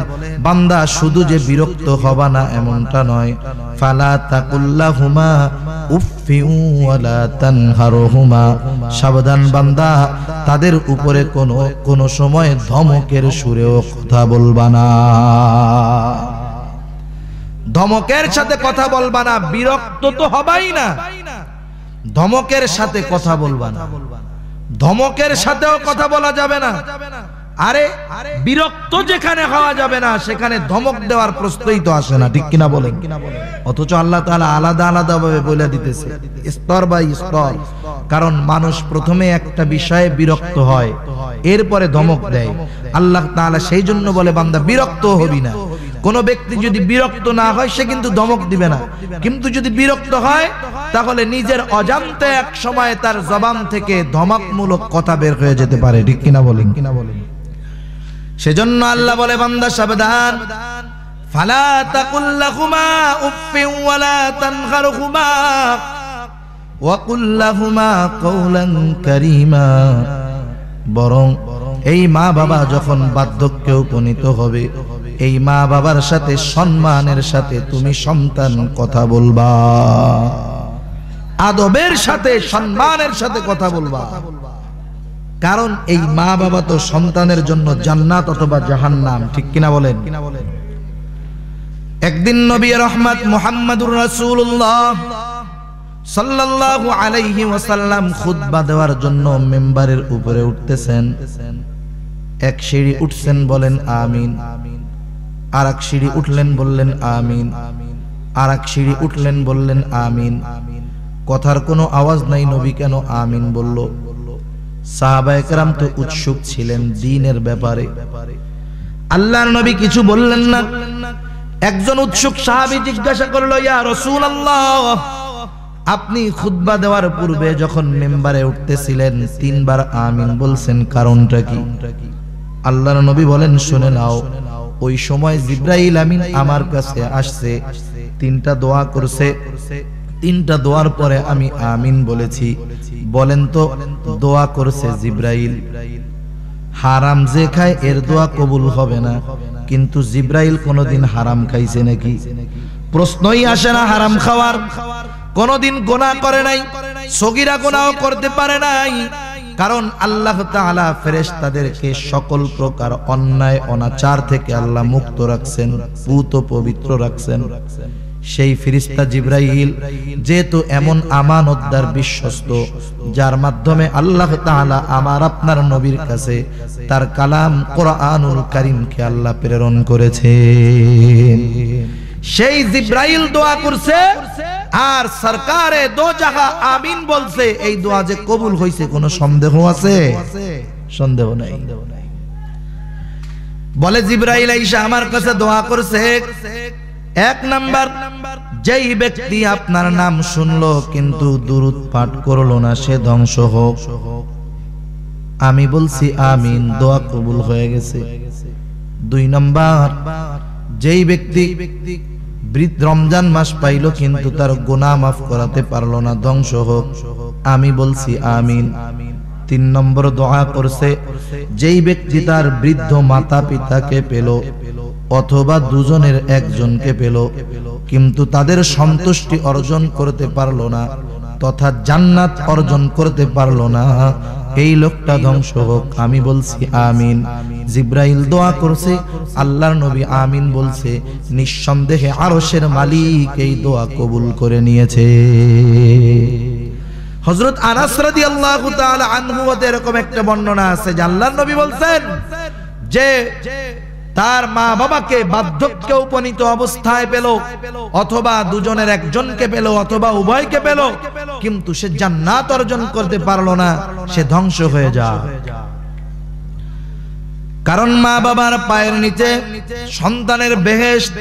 বান্দা শুধু যে বিরক্ত হবা না এমনটা নয়, ফালা তাকুল্লাহুমা উফফিউ ওয়ালা তানহারহুমা, সাবধান বান্দা, তাদের উপরে কোনো সময় ধমকের সুরেও কথা বলবা না। ধমকের সাথে কথা বলবা না, বিরক্ত তো হবাই না, ধমকের সাথে কথা বলবা না, ধমকের সাথেও কথা বলা যাবে না। আরে বিরক্ত যেখানে হওয়া যাবে না, সেখানে ধমক দেওয়ার প্রশ্নই তো আসে না, ঠিক কিনা বলেন? অথচ আল্লাহ তাআলা আলাদা আলাদা ভাবে বলে দিতেছে, স্তর বাই স্তর। কারণ মানুষ প্রথমে একটা বিষয়ে বিরক্ত হয়, এরপরে ধমক দেয়। আল্লাহ তাআলা সেই জন্য বলে, বান্দা বিরক্ত হবি না। কোন ব্যক্তি যদি বিরক্ত না হয়, সে কিন্তু ধমক দিবে না, কিন্তু যদি বিরক্ত হয়, তাহলে নিজের অজান্তে এক সময় তার জবান থেকে ধমকমূলক কথা বের হয়ে যেতে পারে, ঠিক কিনা বলেন? সেজন্য আল্লাহ বলে, বান্দা সাবধান, ফালা তাকুল লাহুমা উফফিন ওয়ালা তানহারহুমা ওয়া কুল লাহুমা কওলান কারীমা। বরং এই মা বাবা যখন বার্ধক্যে উপনীত হবে, এই মা বাবার সাথে সম্মানের সাথে তুমি সন্তান কথা বলবা, আদবের সাথে সম্মানের সাথে কথা বলবা। কারণ এই মা বাবা তো সন্তানের জন্য জান্নাত অথবা জাহান্নাম, ঠিক কিনা বলেন? একদিন নবী রহমত মুহাম্মদুর রাসূলুল্লাহ সাল্লাল্লাহু আলাইহি ওয়াসাল্লাম খুতবা দেওয়ার জন্য মিম্বারের উপরে উঠতেছেন। এক সিঁড়ি উঠছেন, বলেন আমিন। আর এক সিঁড়ি উঠলেন, বললেন আমিন। আর এক সিঁড়ি উঠলেন, বললেন আমিন। কথার কোনো আওয়াজ নাই, নবী কেন আমিন বলল? সাহাবায়ে কেরাম তো উৎসুক ছিলেন দ্বীনের ব্যাপারে। আল্লাহর নবী কিছু বললেন না। একজন উৎসুক সাহাবী জিজ্ঞাসা করলো, ইয়া রাসূলুল্লাহ, আপনি খুতবা দেওয়ার পূর্বে যখন মিম্বারে উঠতেছিলেন 3 বার আমিন বলছেন, কারণটা কি? আল্লাহর নবী বলেন, শুনে নাও। ওই সময় জিবরাইল আমিন আমার কাছে আসছে, 3টা দোয়া করছে। 3টা দোয়ার পরে আমি আমিন বলেছি। বলেন তো, দোয়া করছে জিবরাইল। হারাম যে খায় এর দোয়া কবুল হবে না, কিন্তু জিবরাইল কোনদিন হারাম খাইছে নাকি? প্রশ্নই আসে না হারাম খাওয়ার। কোনদিন গুনাহ করে নাই, সগীরা গুনাহ করতে পারে নাই। কারণ আল্লাহ তাআলা ফেরেশতাদেরকে সকল প্রকার অন্যায় অনাচার থেকে আল্লাহ মুক্ত রাখছেন, পুত পবিত্র রাখছেন। সেই ফেরেশতা জিবরাইল যেহেতু এমন আমানতদার বিশ্বস্ত, যার মাধ্যমে আল্লাহ তাআলা আমার আপনার নবীর কাছে তার কালাম কোরআনুল কারীমকে আল্লাহ প্রেরণ করেছে। সেই জিবরাইল দোয়া করছে আর সরকারে দো জাহা আমিন বলছে। এই দোয়া যে কবুল হইছে কোনো সন্দেহ আছে? সন্দেহ নাই। বলে জিবরাইল আইসা আমার কাছে দোয়া করছে, 1 নাম্বার, যেই ব্যক্তি আপনার নাম শুনলো কিন্তু দুরূদ পাঠ করলো না, সে ধ্বংস হোক। আমি বলছি আমিন, দোয়া কবুল হয়ে গেছে। 2 নাম্বার, যেই ব্যক্তি রমজান মাস পাইলো কিন্তু তার গুনাহ মাফ করাতে পারলো না, ধ্বংস হোক। আমি বলছি আমিন। 3 নম্বর দোয়া করছে, যেই ব্যক্তি তার বৃদ্ধ মাতা পিতাকে পেল অথবা দুজনের একজনকে পেল কিন্তু তাদের সন্তুষ্টি অর্জন করতে পারলো না তথা জান্নাত অর্জন করতে পারলো না, এই লোকটা ধ্বংস হোক। আমি বলছি আমিন। জিবরাইল দোয়া করছে, আল্লাহর নবী আমিন বলছে। নিঃসন্দেহে আরশের মালিক এই দোয়া কবুল করে নিয়েছে। হযরত আনাস রাদিয়াল্লাহু তাআলা আনহু হতে এরকম একটা বর্ণনা আছে যে আল্লাহর নবী বলছেন যে তার মা বাবাকে বার্ধক্যে উপনীত অবস্থায় পেল অথবা দুজনের একজনকে পেল অথবা উভয়কে পেল কিন্তু সে জান্নাত অর্জন করতে পারলো না, সে ধ্বংস হয়ে যায়। কারণ মা বাবার পায়ের নিচে সন্তানের বেহেশত।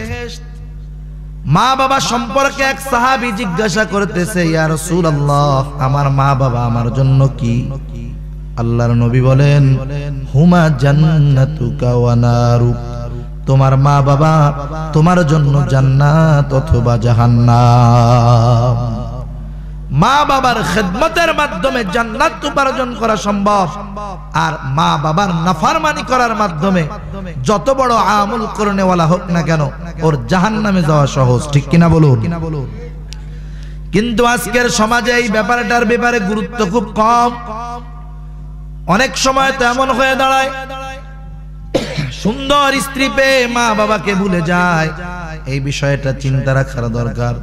মা বাবা সম্পর্কে এক সাহাবী জিজ্ঞাসা করতেছে, ইয়া রাসূলুল্লাহ, আমার মা বাবা আমার জন্য কি? আল্লাহর নবী বলেন, হুমা জান্নাতুকা ওয়া নারুক, তোমার মা বাবা তোমার জন্য জান্নাত অথবা জাহান্নাম। মা বাবার খেদমতের মাধ্যমে জান্নাত উপার্জন করা সম্ভব, আর মা বাবার নাফরমানি করার মাধ্যমে যত বড় আমল করনেওয়ালা হোক না কেন ওর জাহান্নামে যাওয়া সহজ, ঠিক কিনা বলুন? কিন্তু আজকের সমাজে এই ব্যাপারটার ব্যাপারে গুরুত্ব খুব কম। অনেক সময় তো এমন হয়ে দাঁড়ায় সুন্দর স্ত্রী পেয়ে মা বাবাকে ভুলে যায়। এই বিষয়টা চিন্তা রাখার দরকার।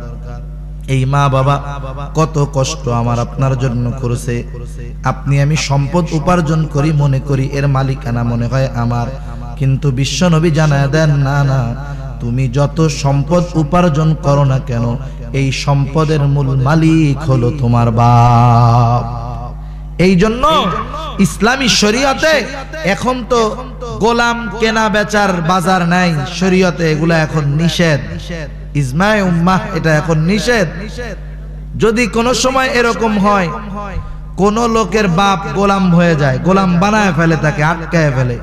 এই মা বাবা কত কষ্ট আমার আপনার জন্য করেছে। আপনি আমি সম্পদ উপার্জন করি, মনে করি এর মালিকানা মনে হয় আমার, কিন্তু বিশ্ব নবী জানায় দেন, না না, তুমি যত সম্পদ উপার্জন করো না কেন এই সম্পদের মূল মালিক হলো তোমার বাপ। এই জন্য ইসলামী শরীয়তে এখন তো গোলাম কেনা বেচার বাজার নাই, শরীয়তে এগুলা এখন নিষেধ। ইজমায়ে উম্মাহ এটা এখন নিষেধ। যদি কোনো সময় এরকম হয় কোন লোকের বাপ গোলাম হয়ে যায়, গোলাম বানায় ফেলে, তাকে আটকায় ফেলে,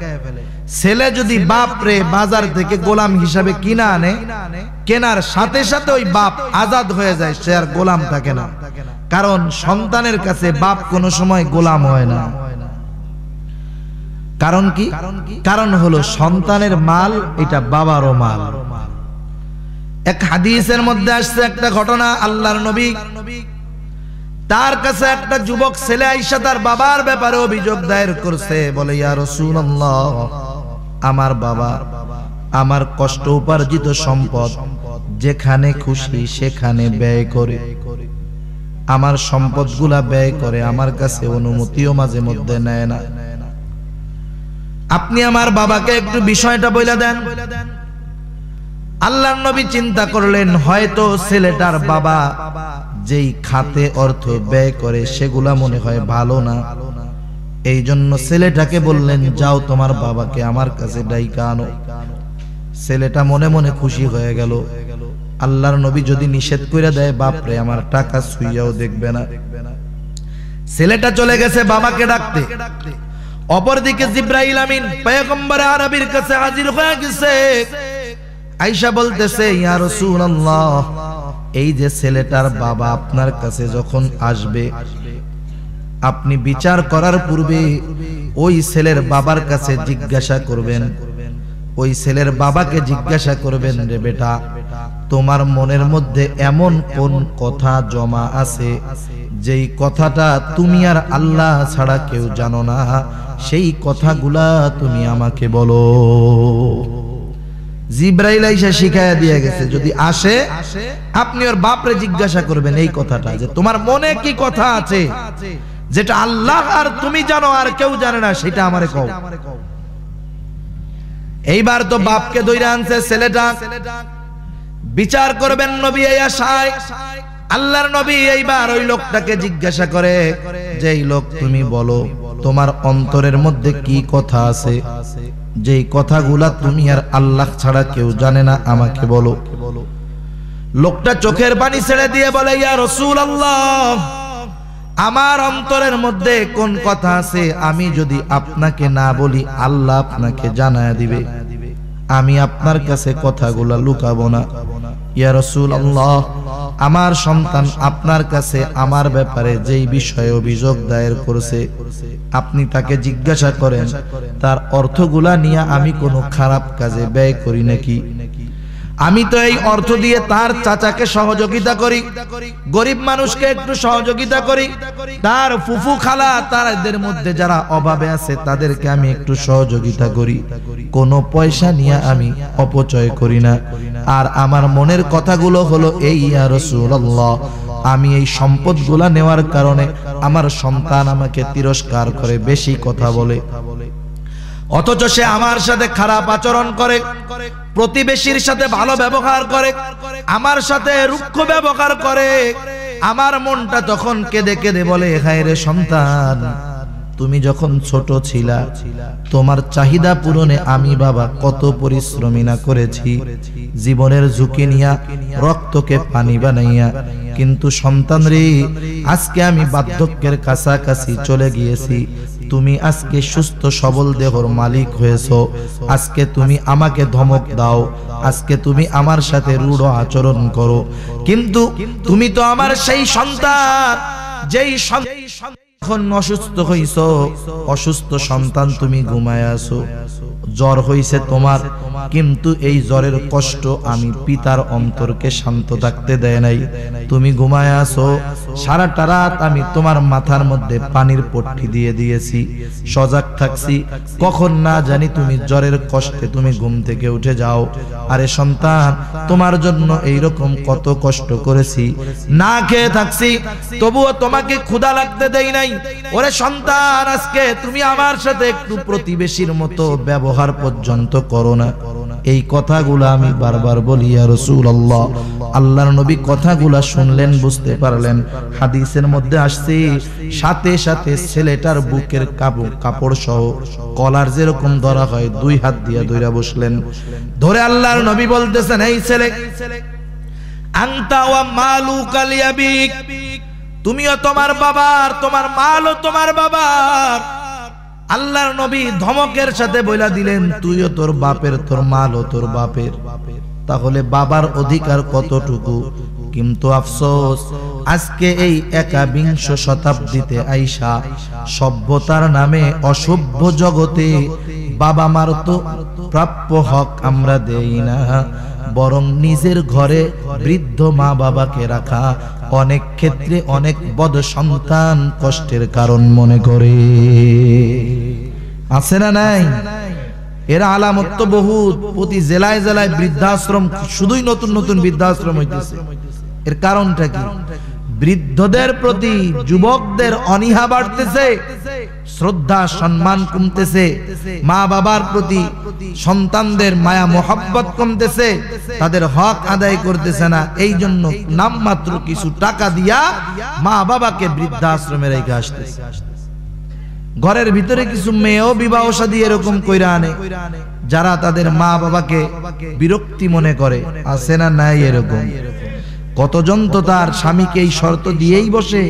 ছেলে যদি বাপ রে বাজার থেকে গোলাম হিসাবে কিনা আনে, কেনার সাথে সাথে ওই বাপ আজাদ হয়ে যায়, সে আর গোলাম থাকে না। কারণ সন্তানের কাছে বাপ কোনো সময় গোলাম হয় না। কারণ কি? কারণ হলো সন্তানের মাল এটা বাবারও মাল। এক হাদিসের মধ্যে আসছে একটা ঘটনা, আল্লাহর নবী তার কাছে একটা যুবক ছেলে আইসা তার বাবার ব্যাপারে অভিযোগ দায়ের করছে, বলে ইয়া রাসূলুল্লাহ, আমার বাবা আমার কষ্ট উপার্জিত সম্পদ যেখানে খুশি সেখানে ব্যয় করে, আমার সম্পদগুলা ব্যয় করে, আমার কাছে অনুমতিও মাঝে মধ্যে নেয় না। আপনি আমার বাবাকে একটু বিষয়টা বলে দেন। আল্লাহর নবী চিন্তা করলেন, হয়তো ছেলেটার বাবা যেই খাতে অর্থ ব্যয় করে সেগুলা মনে হয় ভালো না, এই জন্য ছেলেটাকে বললেন, যাও তোমার বাবাকে আমার কাছে ডাইকা আনো। ছেলেটা মনে মনে খুশি হয়ে গেল। আল্লাহর নবী যদি নিষেধ করে দেয়, বাপরে আমার টাকা ছুঁইয়াও দেখবে না। ছেলেটা চলে গেছে বাবাকে ডাকতে। অপরদিকে জিবরাইল আমিন পয়গম্বর আরবীর কাছে হাজির হয়ে গেছে। আয়েশা বলতেছে, ইয়া রাসূলুল্লাহ, এই যে ছেলেটার বাবা আপনার কাছে যখন আসবে, আপনি বিচার করার পূর্বে ওই ছেলের বাবার কাছে জিজ্ঞাসা করবেন, ওই ছেলের বাবাকে জিজ্ঞাসা করবেন, রে বেটা, তোমার মনের মধ্যে এমন কোন কথা জমা আছে যেই কথাটা তুমি আর আল্লাহ ছাড়া কেউ জানো না, সেই কথাগুলা তুমি আমাকে বলো। জিবরাইল আইসা শিখায়া দিয়ে গেছে, যদি আসে আপনি ওর বাপরে জিজ্ঞাসা করবেন এই কথাটা, যে তোমার মনে কি কথা আছে যেটা আল্লাহ আর তুমি জানো আর কেউ জানে না, সেটা আমারে কও। এইবার তো বাপকে ধইরা আনছে ছেলেটা, বিচার করবেন নবী এই আশায়। আল্লাহর নবী এইবার ওই লোকটাকে জিজ্ঞাসা করে, যে এই লোক, তুমি বলো তোমার অন্তরের মধ্যে কি কথা আছে, যেই কথাগুলা তুমি আর আল্লাহ ছাড়া কেউ জানে না, আমাকে বলো। লোকটা চোখের পানি ছেড়ে দিয়ে বলে, ইয়া রাসূলুল্লাহ, আমার অন্তরের মধ্যে কোন কথা আছে আমি যদি আপনাকে না বলি, আল্লাহ আপনাকে জানায়া দিবে, আমি আপনার কাছে কথাগুলা লুকাবো না। ইয়া রাসূলুল্লাহ, আমার সন্তান আপনার কাছে আমার ব্যাপারে যেই বিষয়ে অভিযোগ দায়ের করেছে, আপনি তাকে জিজ্ঞাসা করেন তার অর্থগুলা নিয়ে আমি কোনো খারাপ কাজে ব্যয় করি নাকি। আমি তো এই অর্থ দিয়ে তার চাচাকে সহযোগিতা করি, গরিব মানুষকে একটু সহযোগিতা করি, তার ফুফু খালা তাদের মধ্যে যারা অভাবে আছে তাদেরকে আমি একটু সহযোগিতা করি, কোনো পয়সা নিয়ে আমি অপচয় করি না। আর আমার মনের কথাগুলো হলো এই, ইয়া রাসূলুল্লাহ, আমি এই সম্পদগুলা নেওয়ার কারণে আমার সন্তান আমাকে তিরস্কার করে, বেশি কথা বলে, অথচ সে আমার সাথে খারাপ আচরণ করে, প্রতিবেশীর সাথে ভালো ব্যবহার করে, আমার সাথে রুক্ষ ব্যবহার করে। আমার মনটা তখন কেঁদে কেঁদে বলে, হায় রে সন্তান, তুমি যখন ছোট ছিলা তোমার চাহিদা পূরণে আমি বাবা কত পরিশ্রমী না করেছি, জীবনের ঝুঁকি নিয়া, রক্তকে পানি বানাইয়া, কিন্তু সন্তান রে, আজকে আমি বার্ধক্যের কাছাকাছি চলে গিয়েছি, তুমি আজকে সুস্থ সবল দেহর মালিক হয়েছো, আজকে তুমি আমাকে ধমক দাও, আজকে তুমি আমার সাথে রূঢ় আচরণ করো, কিন্তু তুমি তো আমার সেই সন্তান যেই এখন অসুস্থ হইছো, অসুস্থ সন্তান, তুমি ঘুমায় আছো, জ্বর হইছে তোমার, কিন্তু এই জ্বরের কষ্ট আমি পিতার অন্তরকে শান্ত থাকতে দেয় নাই, তুমি ঘুমায় আছো, সারাটা রাত আমি তোমার মাথার মধ্যে পানির পট্টি দিয়ে দিয়েছি, সজাগ থাকছি, কখন না জানি তুমি জ্বরের কষ্টে তুমি ঘুম থেকে উঠে যাও। আরে সন্তান, তোমার জন্য এইরকম কত কষ্ট করেছি, না খেয়ে থাকছি, তবুও তোমাকে ক্ষুধা লাগতে দেই নাই। ওরে সন্তান, আজকে তুমি আমার সাথে একটু প্রতিবেশীর মতো ব্যবহার পর্যন্ত করো না। এই কথাগুলা আমি বারবার বলি, ইয়া রাসূলুল্লাহ। আল্লাহর নবী কথাগুলা শুনলেন, বুঝতে পারলেন, হাদিসের মধ্যে আসছে, সাথে সাথে ছেলেটার বুকের কাপড় সহ কলার যেরকম ধরা হয়, দুই হাত দিয়া ধইরা বসলেন। ধরে আল্লাহর নবী বলতেছেন, এই ছেলে, আনতা ওয়া মালুকা লিয়াবিক, তুমিও তোমার বাবার, তোমার মালও তোমার বাবার। আল্লাহর নবী ধমকের সাথে বইলা দিলেন, তুইও তোর বাপের, তোর মালও তোর বাপের, তাহলে বাবার অধিকার কতটুকু। কিন্তু আফসোস, আজকে এই 21 শতাব্দীতে আইসা সভ্যতার নামে অসভ্য জগতে বাবা মার তো প্রাপ্য হক আমরা দেই না, বরং নিজের ঘরে বৃদ্ধ মা বাবাকে রাখা অনেক ক্ষেত্রে অনেক বদ সন্তান কষ্টের কারণ মনে করে। আছে না নাই? এর আলামত তো বহুত। প্রতি জেলায় জেলায় বৃদ্ধাশ্রম, শুধুই নতুন নতুন বৃদ্ধাশ্রম হইতেছে। এর কারণটা কি? বৃদ্ধদের প্রতি যুবকদের অনীহা বাড়তেছে, শ্রদ্ধা সম্মান কমতেছে, মা বাবার প্রতি সন্তানদের মায়া মোহাব্বত কমতেছে, তাদের হক আদায় করতেছে না। এই জন্য নামমাত্র কিছু টাকা দিয়া মা বাবাকে বৃদ্ধাশ্রমে রেখে আসতেছে। ঘরের ভিতরে কিছু মেয়েও বিবাহ শাদী এরকম কইরা আনে, যারা তাদের মা বাবাকে বিরক্তি মনে করে। আছে না নাই এরকম? কতজন তো তার স্বামীকে এই শর্ত দিয়েই বসে,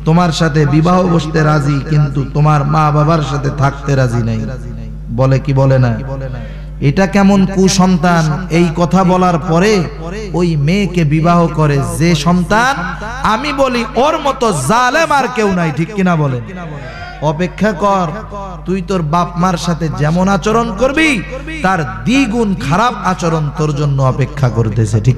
তোমার সাথে বিবাহ বসতে রাজি, কিন্তু তোমার মা বাবার সাথে থাকতে রাজি নাই। বলে কি বলে না? এটা কেমন কুসন্তান? এই কথা বলার পরে ওই মেয়েকে বিবাহ করে যে সন্তান, আমি বলি ওর মতো জালেম আর কেউ নাই। ঠিক কিনা বলেন? অপেক্ষা কর, তুই তোর বাপ মার সাথে যেমন আচরণ করবি তার দ্বিগুণ খারাপ আচরণ তোর জন্য অপেক্ষা করতেছে। ঠিক।